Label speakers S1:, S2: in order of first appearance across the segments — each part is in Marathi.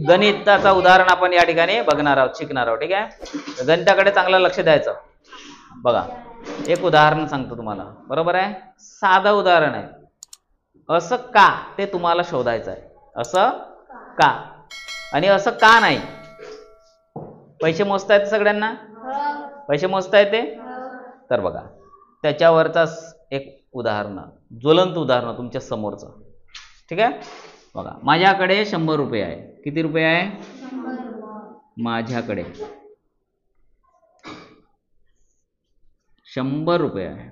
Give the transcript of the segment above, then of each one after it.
S1: गणिताचं उदाहरण आपण या ठिकाणी बघणार आहोत, शिकणार आहोत. ठीक आहे, गणिताकडे चांगलं लक्ष द्यायचं. बघा, एक उदाहरण सांगतो तुम्हाला, बरोबर आहे. साधं उदाहरण आहे. असं का ते तुम्हाला शोधायचं आहे. असं का आणि असं का नाही. पैसे मोजता येते सगळ्यांना? पैसे मोजता येते? तर बघा, त्याच्यावरचा एक उदाहरण, ज्वलंत उदाहरण तुमच्या समोरचं. ठीक आहे, बघा, माझ्याकडे 100 रुपये आहे. किती रुपये आहे? माझ्याकडे 100 रुपये आहे.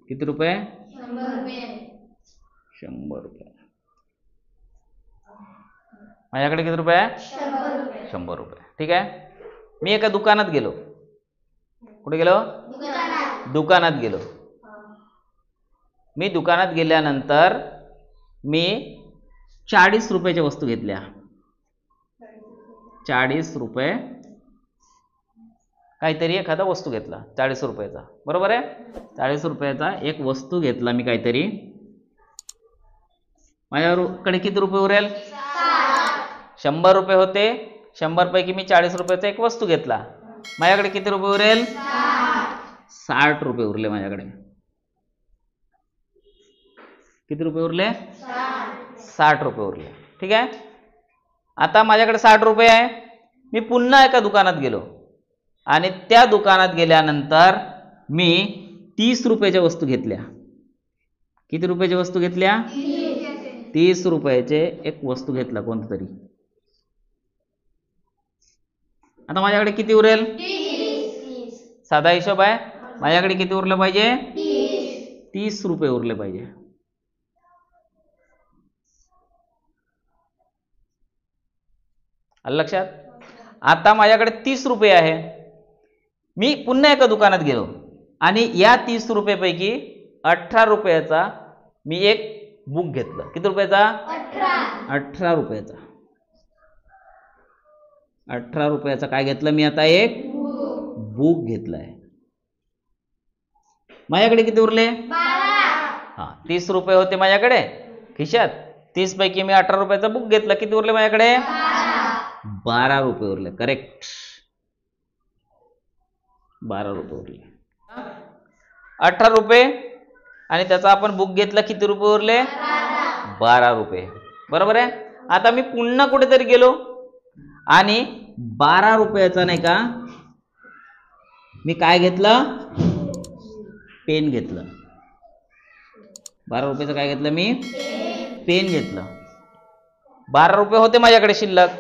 S1: किती रुपये? 100 रुपये. माझ्याकडे किती रुपये आहे? 100 रुपये. ठीक आहे, मी एका दुकानात गेलो. कुठे गेलो? दुकानात गेलो. मी दुकानात गेल्यानंतर मी 40 रुपयाच्या वस्तू घेतल्या. 40 रुपये काहीतरी एखादा वस्तू घेतला, 40 रुपयाचा, बरोबर आहे. 40 रुपयाचा एक वस्तू घेतला मी काहीतरी. माझ्याकडे किती रुपये उरेल? 100 रुपये होते. 100 पैकी मी 40 रुपयाचा एक वस्तू घेतला. माझ्याकडे किती रुपये उरेल? 60 रुपये उरले माझ्याकडे. किती रुपये उरले? 60 रुपये उरले. ठीक आहे, आता माझ्याकडे 60 रुपये आहे. मी पुन्हा एका दुकानात गेलो आणि त्या दुकानात गेल्यानंतर मी 30 रुपयाच्या वस्तू घेतल्या. किती रुपयाच्या वस्तू घेतल्या? 30 रुपयाचे एक वस्तू घेतला कोणता तरी. आता माझ्याकडे किती उरेल? साधा हिशोब आहे. माझ्याकडे किती उरलं पाहिजे? 30 रुपये उरले पाहिजे. आलं लक्षात? आता माझ्याकडे 30 रुपये आहे. मी पुन्हा एका दुकानात गेलो आणि या 30 रुपयापैकी 18 रुपयाचा मी एक बुक घेतलं. किती रुपयाचा? 18 रुपयाचा. 18 रुपयाचा काय घेतलं मी आता? एक बुक घेतलाय. माझ्याकडे किती उरले? 30 रुपये होते माझ्याकडे खिशात. 30 पैकी मी 18 रुपयाचा बुक घेतला. किती उरले माझ्याकडे? 12 रुपये उरले. करेक्ट, 12 रुपये उरले. 18 रुपये आणि त्याचा आपण बुक घेतला. किती रुपये उरले? 12 रुपये. बरोबर आहे. आता मी पुन्हा कुठेतरी गेलो आणि 12 रुपयाचा नाही का मी काय घेतलं? पेन घेतलं. 12 रुपयाचं काय घेतलं मी? पेन घेतलं. 12 रुपये होते माझ्याकडे शिल्लक.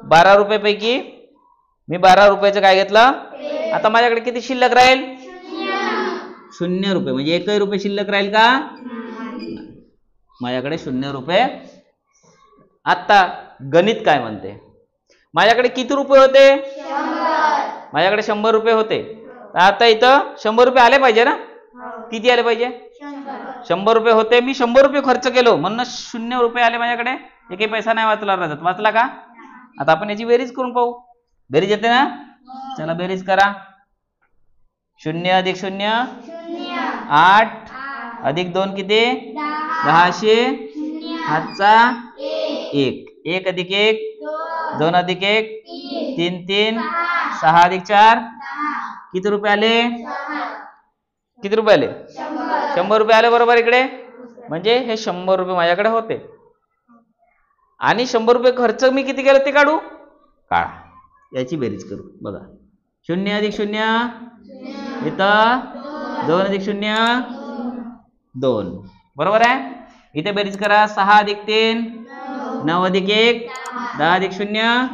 S1: 12 रुपयापैकी मी 12 रुपयाचं काय घेतलं? आता माझ्याकडे किती शिल्लक राहील? 0 रुपये. म्हणजे एकही रुपये शिल्लक राहील का? माझ्याकडे 0 रुपये. आता गणित काय म्हणते? माझ्याकडे किती रुपये होते? माझ्याकडे 100 रुपये होते. आता इथं 100 रुपये आले पाहिजे ना? किती आले पाहिजे? 100 रुपये होते. मी 100 रुपये खर्च केलो म्हणून 0 रुपये आले माझ्याकडे. एकही पैसा नाही वाचला. वाचला का? आता आपण याची बेरीज करून पाहू. बेरीज येते ना? चला बेरीज करा. 0 अधिक 0 8 अधिक 2 किती? 10 हातचा 1. 1 अधिक 1 2 अधिक 1 3 3 6 अधिक 4 किती रुपये आले? किती रुपये आले? 100 रुपये आले. बरोबर. इकडे म्हणजे हे 100 रुपये माझ्याकडे होते आणि 100 रुपये खर्च मी किती केलं ते काढू. काढा, याची बेरीज करू. बघा, 0 अधिक 0 इथं 2 अधिक 0 2. बरोबर आहे. इथे बेरीज करा. 6 अधिक 3 9 अधिक 1 10 अधिक 0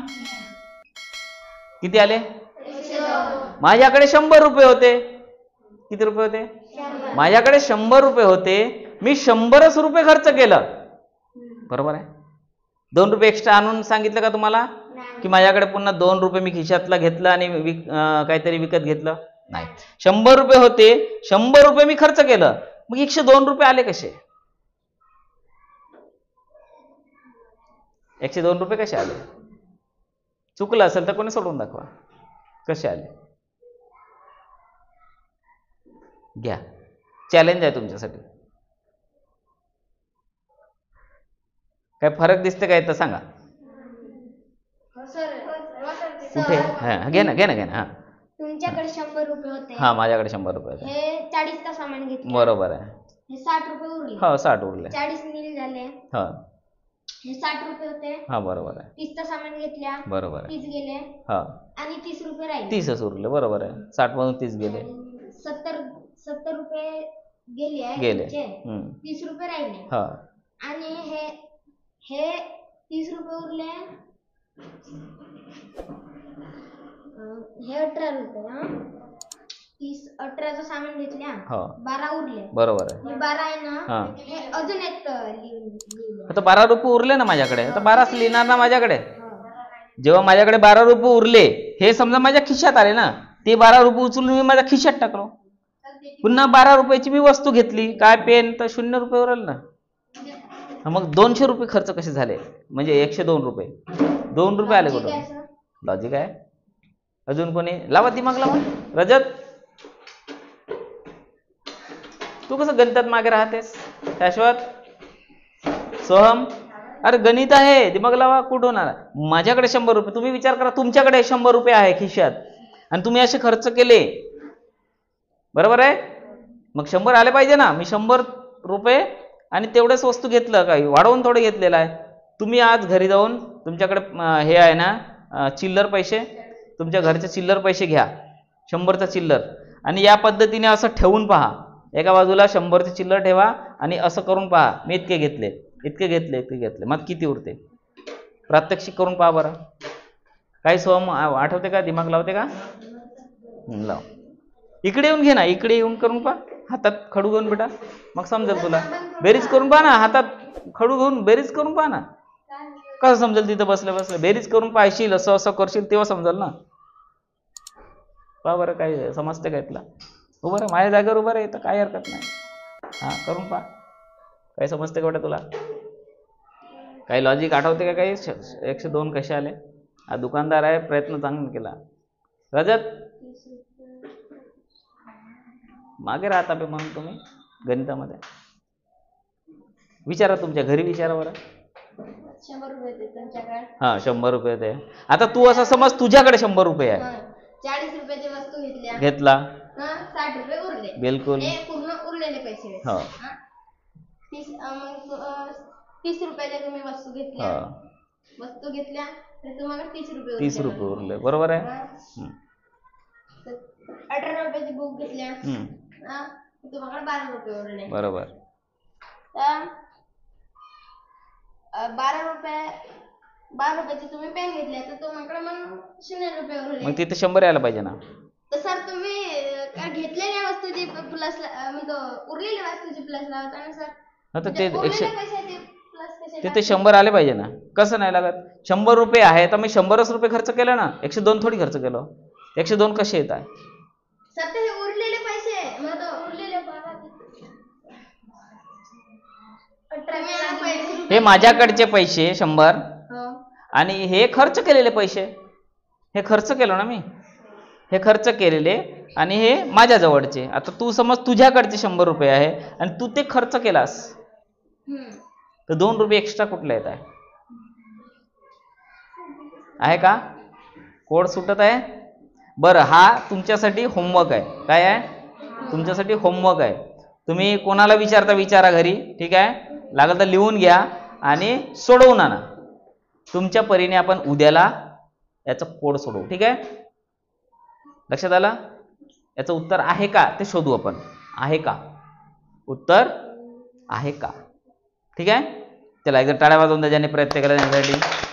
S1: किती आले? माझ्याकडे 100 रुपये होते. किती रुपये होते? माझ्याकडे 100 रुपये होते. मी 100च रुपये खर्च केलं. बरोबर आहे. 2 रुपये एक्स्ट्रा आणून सांगितलं का तुम्हाला की माझ्याकडे पुन्हा 2 रुपये मी खिशातला घेतला आणि काहीतरी विकत घेतलं? नाही. 100 रुपये होते. 100 रुपये मी खर्च केलं. मग 102 रुपये आले कसे? 102 रुपये कसे आले? चुकलं असेल तर कोणी सोडून दाखवा. कसे आले? घ्या, चॅलेंज आहे तुमच्यासाठी. काय फरक दिसते काय तर सांगा. कुठे? हा घे ना. हा
S2: तुमच्याकडे 100 रुपये होते.
S1: हा माझ्याकडे 100 रुपये होते.
S2: हे 40 का सामान घेतलं.
S1: बरोबर आहे.
S2: हे 60 रुपये उरले.
S1: हो 60 उरले.
S2: 40 नील झाले.
S1: हा
S2: हे 60 रुपये होते.
S1: हा बरोबर आहे.
S2: 30 चा सामान घेतल्या.
S1: बरोबर आहे.
S2: 30 गेले.
S1: हा
S2: आणि 30 रुपये राहिले.
S1: 30च उरले. बरोबर आहे. 60 मधून 30 गेले.
S2: 70 रुपये गेले. 30 रुपये राहिले.
S1: हा
S2: आणि हे 30 रुपये उरले. हे 18 रुपये. 18चं सामान घेतल्या. 12 उरले.
S1: बरोबर आहे.
S2: हे 12 आहे ना. हे अजून एक लिहून.
S1: आता 12 रुपये उरले ना माझ्याकडे. आता 12च लिहिणार ना माझ्याकडे. जेव्हा माझ्याकडे 12 रुपये उरले, हे समजा माझ्या खिशात आले ना, ते 12 रुपये उचलून मी माझ्या खिशात टाकलो. पुन्हा 12 रुपयाची मी वस्तू घेतली, काय पेन, तर 0 रुपये उरल ना. मग 200 रुपये खर्च कसे झाले? म्हणजे 102 रुपये. 2 रुपये आले कुठून? लॉजिक आहे. अजून कोणी? लावा दिमाग लावा. रजत, तू कसं गणितात मागे राहतेस? शाश्वत, सोहम, अरे गणित आहे, दिमाग लावा. कुठून आला? माझ्याकडे 100 रुपये. तुम्ही विचार करा, तुमच्याकडे 100 रुपये आहे खिशात आणि तुम्ही असे खर्च केले, बरोबर आहे? मग 100 आले पाहिजे ना. मी 100 रुपये आणि तेवढेच वस्तू घेतलं, काही वाढवून थोडे घेतलेलं आहे. तुम्ही आज घरी जाऊन तुमच्याकडे हे आहे ना चिल्लर पैसे, तुमच्या घरचे चिल्लर पैसे घ्या, 100चा चिल्लर, आणि या पद्धतीने असं ठेवून पहा. एका बाजूला 100चे चिल्लर ठेवा आणि असं करून पहा, मी इतके घेतले, इतके घेतले, इतके घेतले, मग किती उरते? प्रात्यक्षिक करून पहा बरं. काही सोहम आठवते का? दिमाग लावते का? लाव. इकडे येऊन घे ना, इकडे येऊन करून पहा. हातात खडू घेऊन बेटा, मग समजेल तुला. बेरीज करून पहा ना, हातात खडू घेऊन बेरीज करून पहा ना. कसं समजेल? तिथं बसल्या बसल्या बेरीज करून पाहशील, असं असं करशील, तेव्हा समजेल ना. पहा बरं, काय समजते का इथला? उभं राहा, माझ्या जागेवर उभं राहा, तर काही हरकत नाही. हा करून पहा, काही समजते का बेटा तुला? काही लॉजिक आठवते का? काही 102 कसे आले? हा दुकानदार आहे, प्रयत्न चांगला केला. रजत, मागे राहता बे म्हणून तुम्ही गणितामध्ये. विचारा, तुमच्या घरी विचारा बरं.
S2: 100 रुपये ते तुमच्याकडे.
S1: हा 100 रुपये ते. आता तू असं समज तुझ्याकडे 100 रुपये आहे.
S2: 40 रुपयाची वस्तू घेतल्या.
S1: घेतला.
S2: 60 रुपये उरले.
S1: बिलकुल.
S2: हे पूर्ण उरलेले पैसे.
S1: हो.
S2: 30 रुपयाचे तुम्ही वस्तू घेतल्या. वस्तू घेतल्या तर तुम्हाला 30 रुपये उरले.
S1: 30 रुपये उरले. बरोबर आहे.
S2: 18 रुपयाची बुक घेतल्या. तुम्हाला 12 रुपये उरले.
S1: बरोबर.
S2: तर 12 रुपयाची तुम्ही पेन घेतल्या, तर तुम्हाला मग 0 रुपये उरले.
S1: मग तिथे 100 यायला पाहिजे ना.
S2: तर सर तुम्ही घेतलेल्या वस्तूची प्लस उरलेल्या वस्तूची प्लस लावता ना सर.
S1: तर ते
S2: प्लस
S1: तिथे 100 आले पाहिजे ना. कसं नाही लागत? 100 रुपये आहे तर मी 100च रुपये खर्च केला ना, 102 थोडी खर्च केलं. 102 कसे येत आहे?
S2: सर ते उरलेले पैसे, उरलेले
S1: हे माझ्याकडचे पैसे 100 आणि हे खर्च केलेले पैसे. हे खर्च केलं ना मी, हे खर्च केलेले आणि हे माझ्या जवळचे. आता तू समज तुझ्याकडचे 100 रुपये आहे आणि तू ते खर्च केलास, तर 2 रुपये एक्स्ट्रा कुठले येत आहे का? कोड सुटत आहे? बरं, हा तुमच्यासाठी होमवर्क आहे. काय आहे? तुमच्यासाठी होमवर्क आहे. तुम्ही कोणाला विचारता विचारा घरी, ठीक आहे? लागलं तर लिहून घ्या आणि सोडवून आणा. तुमच्या परीने आपण उद्याला याचं कोड सोडवू, ठीक आहे? लक्षात आलं? याचं उत्तर आहे का ते शोधू आपण. आहे का उत्तर? आहे का? ठीक आहे? चला एकदा टाळ्या वाजवून द्या ज्यांनी प्रयत्न केला त्यांच्यासाठी.